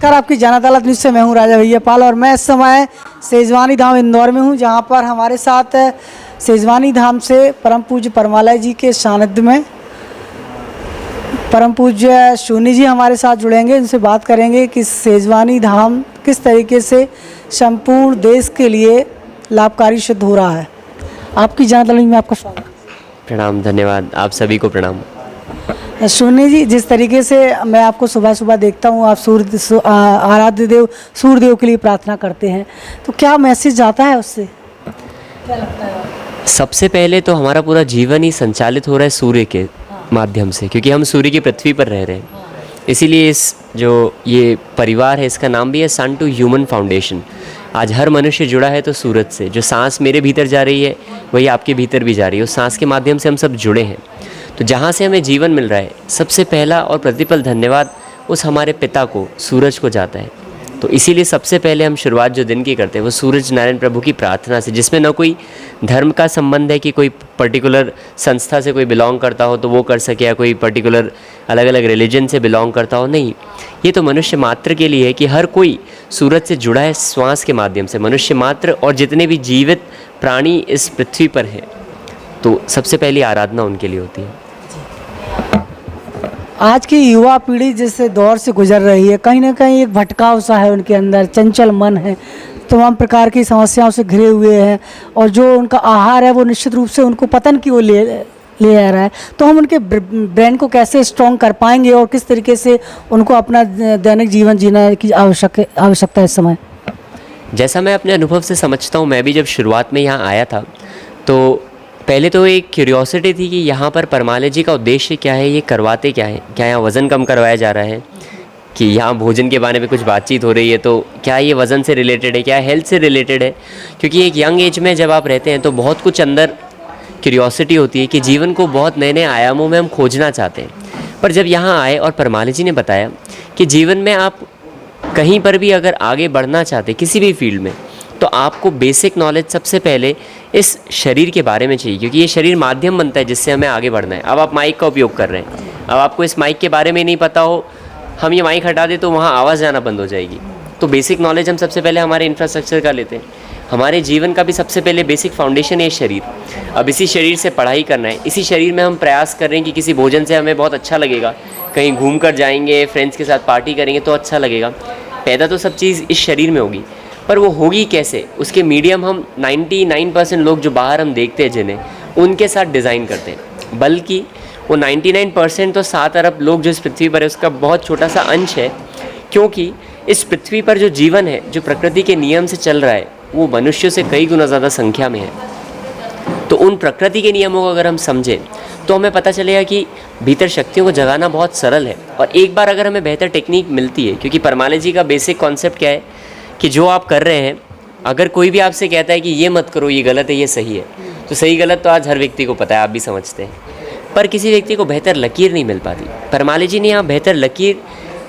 नमस्कार, आपकी जन अदालत न्यूज़ से मैं हूं राजा भैया पाल और मैं इस समय सेजवानी धाम इंदौर में हूं, जहां पर हमारे साथ सेजवानी धाम से परम पूज्य परमालय जी के सानिध्य में परम पूज्य शूनी जी हमारे साथ जुड़ेंगे। इनसे बात करेंगे कि सेजवानी धाम किस तरीके से संपूर्ण देश के लिए लाभकारी सिद्ध हो रहा है। आपकी जन अदालत में आपका स्वागत। प्रणाम, धन्यवाद, आप सभी को प्रणाम। शून्य जी, जिस तरीके से मैं आपको सुबह सुबह देखता हूँ, आप आराध्य देव सूर्यदेव के लिए प्रार्थना करते हैं, तो क्या मैसेज जाता है उससे, क्या लगता है? सबसे पहले तो हमारा पूरा जीवन ही संचालित हो रहा है सूर्य के माध्यम से, क्योंकि हम सूर्य की पृथ्वी पर रह रहे हैं। इसीलिए इस जो ये परिवार है, इसका नाम भी है सन टू ह्यूमन फाउंडेशन। आज हर मनुष्य जुड़ा है तो सूरज से। जो सांस मेरे भीतर जा रही है वही आपके भीतर भी जा रही है। उस सांस के माध्यम से हम सब जुड़े हैं। तो जहाँ से हमें जीवन मिल रहा है, सबसे पहला और प्रतिपल धन्यवाद उस हमारे पिता को, सूरज को जाता है। तो इसीलिए सबसे पहले हम शुरुआत जो दिन की करते हैं वो सूरज नारायण प्रभु की प्रार्थना से, जिसमें ना कोई धर्म का संबंध है कि कोई पर्टिकुलर संस्था से कोई बिलोंग करता हो तो वो कर सके, या कोई पर्टिकुलर अलग अलग रिलीजन से बिलोंग करता हो। नहीं, ये तो मनुष्य मात्र के लिए है कि हर कोई सूरज से जुड़ा है श्वास के माध्यम से। मनुष्य मात्र और जितने भी जीवित प्राणी इस पृथ्वी पर हैं, तो सबसे पहली आराधना उनके लिए होती है। आज की युवा पीढ़ी जिस दौर से गुजर रही है, कहीं ना कहीं एक भटकाव सा है उनके अंदर, चंचल मन है, तमाम प्रकार की समस्याओं से घिरे हुए हैं, और जो उनका आहार है वो निश्चित रूप से उनको पतन की ओर ले आ रहा है। तो हम उनके ब्रेन को कैसे स्ट्रॉन्ग कर पाएंगे और किस तरीके से उनको अपना दैनिक जीवन जीना की आवश्यकता है इस समय? जैसा मैं अपने अनुभव से समझता हूँ, मैं भी जब शुरुआत में यहाँ आया था तो पहले तो एक क्यूरियोसिटी थी कि यहाँ पर परमालय जी का उद्देश्य क्या है, ये करवाते क्या है, क्या यहाँ वज़न कम करवाया जा रहा है, कि यहाँ भोजन के बारे में कुछ बातचीत हो रही है, तो क्या ये वज़न से रिलेटेड है, क्या हेल्थ से रिलेटेड है। क्योंकि एक यंग एज में जब आप रहते हैं तो बहुत कुछ अंदर क्यूरियोसिटी होती है कि जीवन को बहुत नए नए आयामों में हम खोजना चाहते हैं। पर जब यहाँ आए और परमालय जी ने बताया कि जीवन में आप कहीं पर भी अगर आगे बढ़ना चाहते किसी भी फील्ड में, तो आपको बेसिक नॉलेज सबसे पहले इस शरीर के बारे में चाहिए, क्योंकि ये शरीर माध्यम बनता है जिससे हमें आगे बढ़ना है। अब आप माइक का उपयोग कर रहे हैं, अब आपको इस माइक के बारे में नहीं पता हो, हम ये माइक हटा दें तो वहाँ आवाज़ जाना बंद हो जाएगी। तो बेसिक नॉलेज हम सबसे पहले हमारे इंफ्रास्ट्रक्चर का लेते हैं। हमारे जीवन का भी सबसे पहले बेसिक फाउंडेशन है शरीर। अब इसी शरीर से पढ़ाई करना है, इसी शरीर में हम प्रयास कर रहे हैं कि किसी भोजन से हमें बहुत अच्छा लगेगा, कहीं घूम कर जाएंगे, फ्रेंड्स के साथ पार्टी करेंगे तो अच्छा लगेगा। पैदा तो सब चीज़ इस शरीर में होगी, पर वो होगी कैसे, उसके मीडियम हम 99% लोग जो बाहर हम देखते हैं जिन्हें, उनके साथ डिज़ाइन करते हैं। बल्कि वो 99% तो 7 अरब लोग जो इस पृथ्वी पर है उसका बहुत छोटा सा अंश है। क्योंकि इस पृथ्वी पर जो जीवन है, जो प्रकृति के नियम से चल रहा है, वो मनुष्यों से कई गुना ज़्यादा संख्या में है। तो उन प्रकृति के नियमों को अगर हम समझें तो हमें पता चलेगा कि भीतर शक्तियों को जगाना बहुत सरल है। और एक बार अगर हमें बेहतर टेक्निक मिलती है, क्योंकि परमालय जी का बेसिक कॉन्सेप्ट क्या है कि जो आप कर रहे हैं, अगर कोई भी आपसे कहता है कि ये मत करो, ये गलत है, ये सही है, तो सही गलत तो आज हर व्यक्ति को पता है, आप भी समझते हैं। पर किसी व्यक्ति को बेहतर लकीर नहीं मिल पाती। परमालय जी ने यहाँ बेहतर लकीर,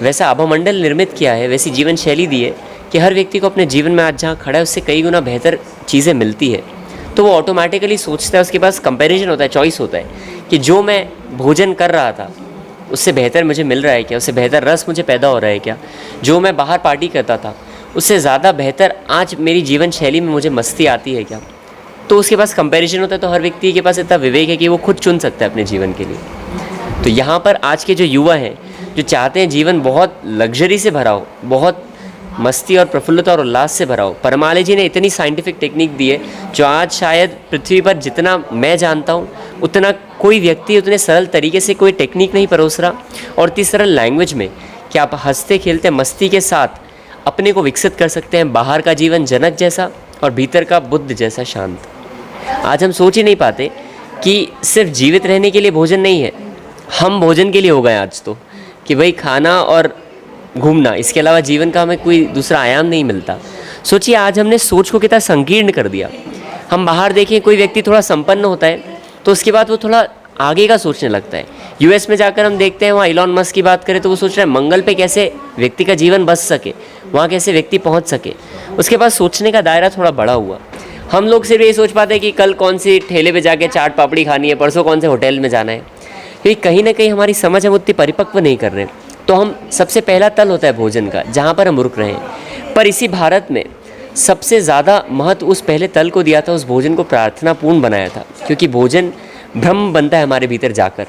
वैसा आभामंडल निर्मित किया है, वैसी जीवन शैली दी है कि हर व्यक्ति को अपने जीवन में आज जहाँ खड़ा है उससे कई गुना बेहतर चीज़ें मिलती है। तो वो ऑटोमेटिकली सोचता है, उसके पास कंपैरिजन होता है, चॉइस होता है कि जो मैं भोजन कर रहा था उससे बेहतर मुझे मिल रहा है क्या, उससे बेहतर रस मुझे पैदा हो रहा है क्या, जो मैं बाहर पार्टी करता था उससे ज़्यादा बेहतर आज मेरी जीवन शैली में मुझे मस्ती आती है क्या। तो उसके पास कंपैरिजन होता है। तो हर व्यक्ति के पास इतना विवेक है कि वो खुद चुन सकता है अपने जीवन के लिए। तो यहाँ पर आज के जो युवा हैं, जो चाहते हैं जीवन बहुत लग्जरी से भरा हो, बहुत मस्ती और प्रफुल्लता और उल्लास से भरा हो, परमालय जी ने इतनी साइंटिफिक टेक्निक दी है जो आज शायद पृथ्वी पर जितना मैं जानता हूँ उतना कोई व्यक्ति उतने सरल तरीके से कोई टेक्निक नहीं परोस रहा, और इतनी सरल लैंग्वेज में कि आप हंसते खेलते मस्ती के साथ अपने को विकसित कर सकते हैं। बाहर का जीवन जनक जैसा और भीतर का बुद्ध जैसा शांत। आज हम सोच ही नहीं पाते कि सिर्फ जीवित रहने के लिए भोजन नहीं है, हम भोजन के लिए हो गए आज तो, कि भाई खाना और घूमना, इसके अलावा जीवन का हमें कोई दूसरा आयाम नहीं मिलता। सोचिए आज हमने सोच को कितना संकीर्ण कर दिया। हम बाहर देखें, कोई व्यक्ति थोड़ा संपन्न होता है तो उसके बाद वो थोड़ा आगे का सोचने लगता है। यूएस में जाकर हम देखते हैं, वहाँ इलॉन मस्क की बात करें तो वो सोच रहा है मंगल पे कैसे व्यक्ति का जीवन बस सके, वहाँ कैसे व्यक्ति पहुँच सके। उसके बाद सोचने का दायरा थोड़ा बड़ा हुआ। हम लोग सिर्फ ये सोच पाते हैं कि कल कौन सी ठेले पे जाके चाट पापड़ी खानी है, परसों कौन से होटल में जाना है, क्योंकि कहीं ना कहीं हमारी समझ हम उतनी परिपक्व नहीं कर रहे। तो हम सबसे पहला तल होता है भोजन का, जहाँ पर हम रुक रहे हैं। पर इसी भारत में सबसे ज़्यादा महत्व उस पहले तल को दिया था, उस भोजन को प्रार्थनापूर्ण बनाया था, क्योंकि भोजन ब्रह्म बनता है हमारे भीतर जाकर।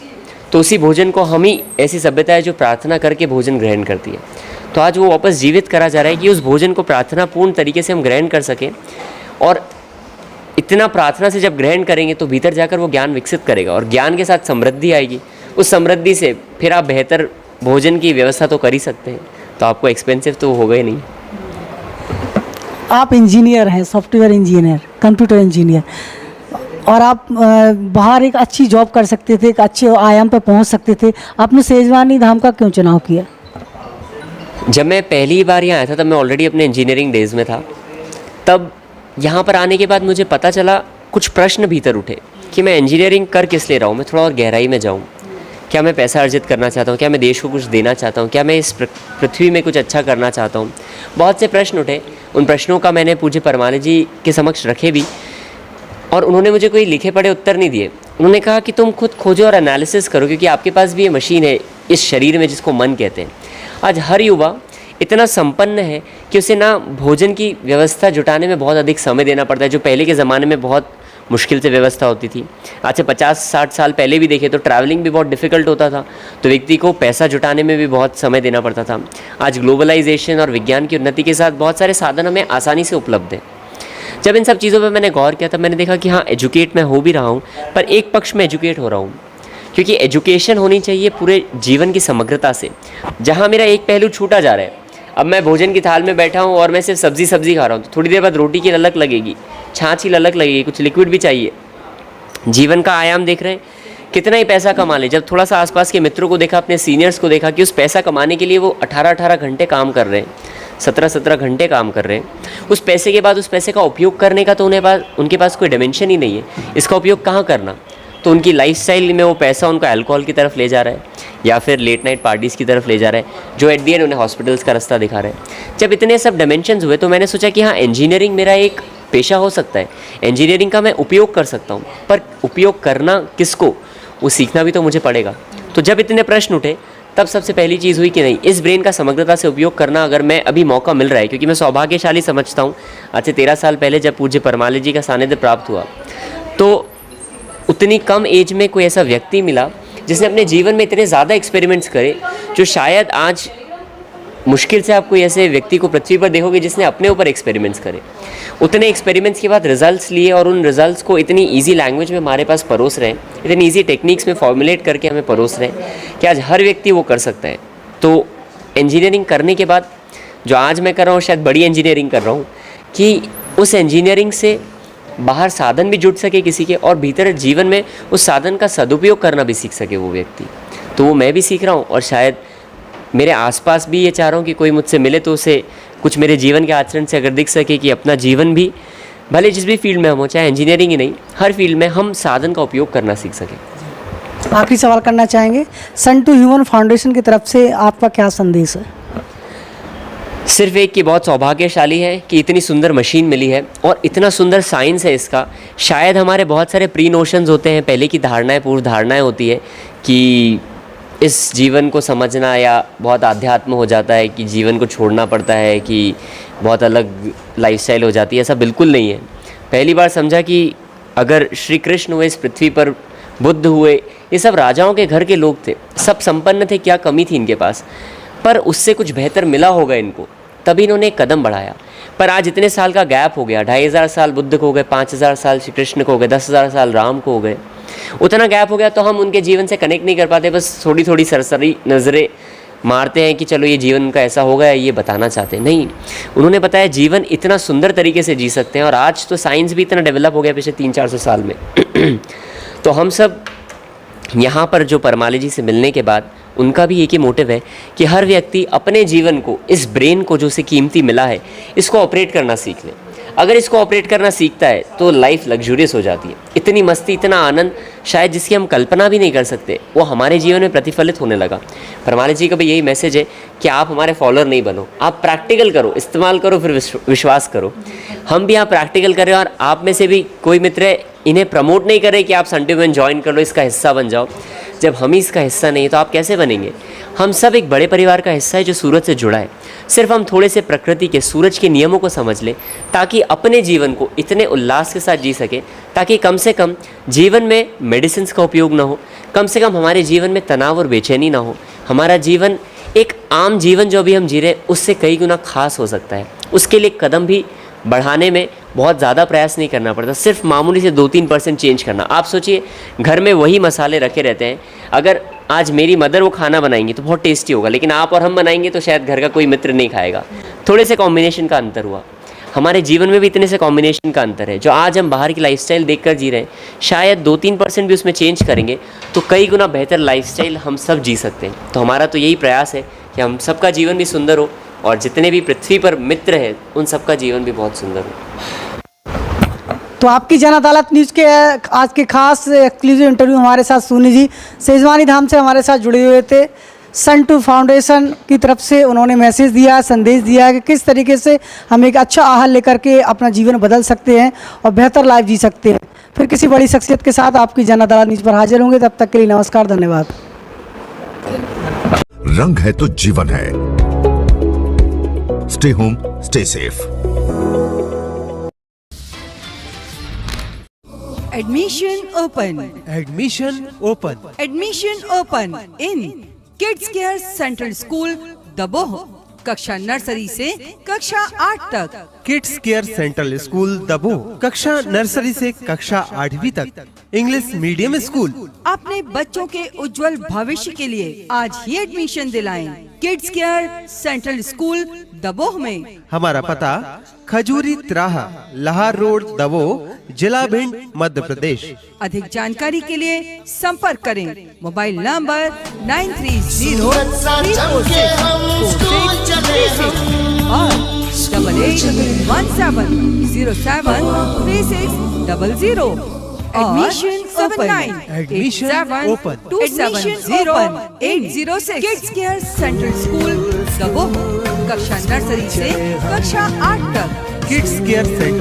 तो उसी भोजन को हम ही ऐसी सभ्यता है जो प्रार्थना करके भोजन ग्रहण करती है। तो आज वो वापस जीवित करा जा रहा है कि उस भोजन को प्रार्थनापूर्ण तरीके से हम ग्रहण कर सकें, और इतना प्रार्थना से जब ग्रहण करेंगे तो भीतर जाकर वो ज्ञान विकसित करेगा, और ज्ञान के साथ समृद्धि आएगी। उस समृद्धि से फिर आप बेहतर भोजन की व्यवस्था तो कर ही सकते हैं, तो आपको एक्सपेंसिव तो होगा ही नहीं। आप इंजीनियर हैं, सॉफ्टवेयर इंजीनियर, कंप्यूटर इंजीनियर, और आप बाहर एक अच्छी जॉब कर सकते थे, एक अच्छे आयाम पर पहुंच सकते थे, आपने सेजवानी धाम का क्यों चुनाव किया? जब मैं पहली बार यहाँ आया था तब मैं ऑलरेडी अपने इंजीनियरिंग डेज़ में था। तब यहाँ पर आने के बाद मुझे पता चला, कुछ प्रश्न भीतर उठे कि मैं इंजीनियरिंग कर किस ले रहा हूँ, मैं थोड़ा और गहराई में जाऊँ। क्या मैं पैसा अर्जित करना चाहता हूँ? क्या मैं देश को कुछ देना चाहता हूँ? क्या मैं इस पृथ्वी में कुछ अच्छा करना चाहता हूँ? बहुत से प्रश्न उठे। उन प्रश्नों का मैंने पूज्य परमानंद जी के समक्ष रखे भी, और उन्होंने मुझे कोई लिखे पढ़े उत्तर नहीं दिए। उन्होंने कहा कि तुम खुद खोजो और एनालिसिस करो, क्योंकि आपके पास भी ये मशीन है इस शरीर में जिसको मन कहते हैं। आज हर युवा इतना संपन्न है कि उसे ना भोजन की व्यवस्था जुटाने में बहुत अधिक समय देना पड़ता है, जो पहले के ज़माने में बहुत मुश्किल से व्यवस्था होती थी। आज से 50-60 साल पहले भी देखें तो ट्रैवलिंग भी बहुत डिफ़िकल्ट होता था, तो व्यक्ति को पैसा जुटाने में भी बहुत समय देना पड़ता था। आज ग्लोबलाइजेशन और विज्ञान की उन्नति के साथ बहुत सारे साधन हमें आसानी से उपलब्ध हैं। जब इन सब चीज़ों पर मैंने गौर किया तब मैंने देखा कि हाँ, एजुकेट मैं हो भी रहा हूँ, पर एक पक्ष में एजुकेट हो रहा हूँ, क्योंकि एजुकेशन होनी चाहिए पूरे जीवन की समग्रता से। जहाँ मेरा एक पहलू छूटा जा रहा है, अब मैं भोजन की थाल में बैठा हूँ और मैं सिर्फ सब्जी खा रहा हूँ, तो थोड़ी देर बाद रोटी की ललक लगेगी, छाछ की ललक लगेगी, कुछ लिक्विड भी चाहिए। जीवन का आयाम देख रहे हैं, कितना ही पैसा कमा ले। जब थोड़ा सा आसपास के मित्रों को देखा, अपने सीनियर्स को देखा कि उस पैसा कमाने के लिए वो 18-18 घंटे काम कर रहे हैं, 17-17 घंटे काम कर रहे हैं। उस पैसे के बाद उस पैसे का उपयोग करने का तो उनके पास कोई डायमेंशन ही नहीं है। इसका उपयोग कहाँ करना? तो उनकी लाइफस्टाइल में वो पैसा उनको अल्कोहल की तरफ ले जा रहा है, या फिर लेट नाइट पार्टीज़ की तरफ ले जा रहा है, जो एट दी एंड उन्हें हॉस्पिटल्स का रास्ता दिखा रहा है। जब इतने सब डायमेंशंस हुए तो मैंने सोचा कि हाँ, इंजीनियरिंग मेरा एक पेशा हो सकता है, इंजीनियरिंग का मैं उपयोग कर सकता हूँ। पर उपयोग करना किसको, वो सीखना भी तो मुझे पड़ेगा। तो जब इतने प्रश्न उठे तब सबसे पहली चीज़ हुई कि नहीं, इस ब्रेन का समग्रता से उपयोग करना अगर मैं अभी मौका मिल रहा है, क्योंकि मैं सौभाग्यशाली समझता हूँ। आज से 13 साल पहले जब पूज्य परमानंद जी का सानिध्य प्राप्त हुआ, तो उतनी कम एज में कोई ऐसा व्यक्ति मिला जिसने अपने जीवन में इतने ज़्यादा एक्सपेरिमेंट्स करे, जो शायद आज मुश्किल से आप कोई ऐसे व्यक्ति को पृथ्वी पर देखोगे जिसने अपने ऊपर एक्सपेरिमेंट्स करे। उतने एक्सपेरिमेंट्स के बाद रिजल्ट्स लिए, और उन रिजल्ट्स को इतनी इजी लैंग्वेज में हमारे पास परोस रहे हैं, इतनी इजी टेक्निक्स में फॉर्मुलेट करके हमें परोस रहे हैं कि आज हर व्यक्ति वो कर सकता है। तो इंजीनियरिंग करने के बाद जो आज मैं कर रहा हूँ, शायद बड़ी इंजीनियरिंग कर रहा हूँ, कि उस इंजीनियरिंग से बाहर साधन भी जुट सके किसी के, और भीतर जीवन में उस साधन का सदुपयोग करना भी सीख सके वो व्यक्ति। तो वो मैं भी सीख रहा हूँ, और शायद मेरे आसपास भी ये चाह रहा हूँ कि कोई मुझसे मिले तो उसे कुछ मेरे जीवन के आचरण से अगर दिख सके कि अपना जीवन भी, भले जिस भी फील्ड में हम हो, चाहे इंजीनियरिंग ही नहीं, हर फील्ड में हम साधन का उपयोग करना सीख सकें। आखिरी सवाल करना चाहेंगे, सन टू ह्यूमन फाउंडेशन की तरफ से आपका क्या संदेश है? सिर्फ एक कि बहुत सौभाग्यशाली है कि इतनी सुंदर मशीन मिली है और इतना सुंदर साइंस है इसका। शायद हमारे बहुत सारे प्री नोशंस होते हैं, पहले की धारणाएं, पूर्व धारणाएं होती है कि इस जीवन को समझना या बहुत आध्यात्म हो जाता है, कि जीवन को छोड़ना पड़ता है, कि बहुत अलग लाइफस्टाइल हो जाती है। ऐसा बिल्कुल नहीं है। पहली बार समझा कि अगर श्री कृष्ण हुए इस पृथ्वी पर, बुद्ध हुए, ये सब राजाओं के घर के लोग थे, सब संपन्न थे, क्या कमी थी इनके पास, पर उससे कुछ बेहतर मिला होगा इनको, तभी इन्होंने एक कदम बढ़ाया। पर आज इतने साल का गैप हो गया, 2500 साल बुद्ध को हो गए, 5000 साल श्री कृष्ण को हो गए, 10,000 साल राम को हो गए, उतना गैप हो गया, तो हम उनके जीवन से कनेक्ट नहीं कर पाते, बस थोड़ी थोड़ी सरसरी नज़रें मारते हैं कि चलो ये जीवन का ऐसा हो गया, ये बताना चाहते हैं। नहीं, उन्होंने बताया जीवन इतना सुंदर तरीके से जी सकते हैं, और आज तो साइंस भी इतना डेवलप हो गया पिछले 300-400 साल में। तो हम सब यहाँ पर जो परमाली जी से मिलने के बाद, उनका भी एक ही मोटिव है कि हर व्यक्ति अपने जीवन को, इस ब्रेन को जो उसे कीमती मिला है, इसको ऑपरेट करना सीख ले। अगर इसको ऑपरेट करना सीखता है तो लाइफ लग्जूरियस हो जाती है। इतनी मस्ती, इतना आनंद शायद जिसकी हम कल्पना भी नहीं कर सकते, वो हमारे जीवन में प्रतिफलित होने लगा। परमाली जी का भी यही मैसेज है कि आप हमारे फॉलोअर नहीं बनो, आप प्रैक्टिकल करो, इस्तेमाल करो, फिर विश्वास करो। हम भी यहाँ प्रैक्टिकल करें, और आप में से भी कोई मित्र इन्हें प्रमोट नहीं करे कि आप संडे में ज्वाइन कर लो, इसका हिस्सा बन जाओ। जब हम ही इसका हिस्सा नहीं तो आप कैसे बनेंगे। हम सब एक बड़े परिवार का हिस्सा है जो सूरज से जुड़ा है। सिर्फ हम थोड़े से प्रकृति के, सूरज के नियमों को समझ लें ताकि अपने जीवन को इतने उल्लास के साथ जी सके, ताकि कम से कम जीवन में मेडिसिन का उपयोग ना हो, कम से कम हमारे जीवन में तनाव और बेचैनी ना हो। हमारा जीवन एक आम जीवन जो अभी हम जी रहे हैं उससे कई गुना खास हो सकता है। उसके लिए कदम भी बढ़ाने में बहुत ज़्यादा प्रयास नहीं करना पड़ता, सिर्फ मामूली से 2-3% चेंज करना। आप सोचिए, घर में वही मसाले रखे रहते हैं, अगर आज मेरी मदर वो खाना बनाएंगी तो बहुत टेस्टी होगा, लेकिन आप और हम बनाएंगे तो शायद घर का कोई मित्र नहीं खाएगा। थोड़े से कॉम्बिनेशन का अंतर हुआ। हमारे जीवन में भी इतने से कॉम्बिनेशन का अंतर है। जो आज हम बाहर की लाइफस्टाइल देखकर जी रहे हैं, शायद 2-3% भी उसमें चेंज करेंगे तो कई गुना बेहतर लाइफस्टाइल हम सब जी सकते हैं। तो हमारा तो यही प्रयास है कि हम सबका जीवन भी सुंदर हो और जितने भी पृथ्वी पर मित्र हैं उन सबका जीवन भी बहुत सुंदर हो। तो आपकी जन अदालत न्यूज़ के आज के खास एक्सक्लूसिव इंटरव्यू हमारे साथ सोनी जी सेजवानी धाम से हमारे साथ जुड़े हुए थे। सन2 फाउंडेशन की तरफ से उन्होंने मैसेज दिया, संदेश दिया कि किस तरीके से हम एक अच्छा आहार लेकर के अपना जीवन बदल सकते हैं और बेहतर लाइफ जी सकते हैं। फिर किसी बड़ी शख्सियत के साथ आपकी जन अदालत न्यूज़ पर हाजिर होंगे। तब तक के लिए नमस्कार, धन्यवाद। रंग है तो जीवन है। Stay home, stay safe. Admission open. Admission open. Admission open in Kids Care Central School, Daboh. कक्षा नर्सरी से कक्षा 8 तक। Kids Care Central School Daboh, कक्षा नर्सरी से कक्षा 8वीं तक। English medium school. अपने बच्चों के उज्जवल भविष्य के लिए आज ही एडमिशन दिलाएं। Kids Care Central School Daboh में। हमारा पता खजूरी तिराहा, लाहौर रोड, दबोह, जिला भिंड, मध्य प्रदेश। अधिक जानकारी के लिए संपर्क करें। मोबाइल नंबर 9303464636 और 8817073600। Admission open. Admission open. 270-806. Kids Care Central School Daboh, कक्षा नर्सरी से कक्षा 8 तक। Kids Care central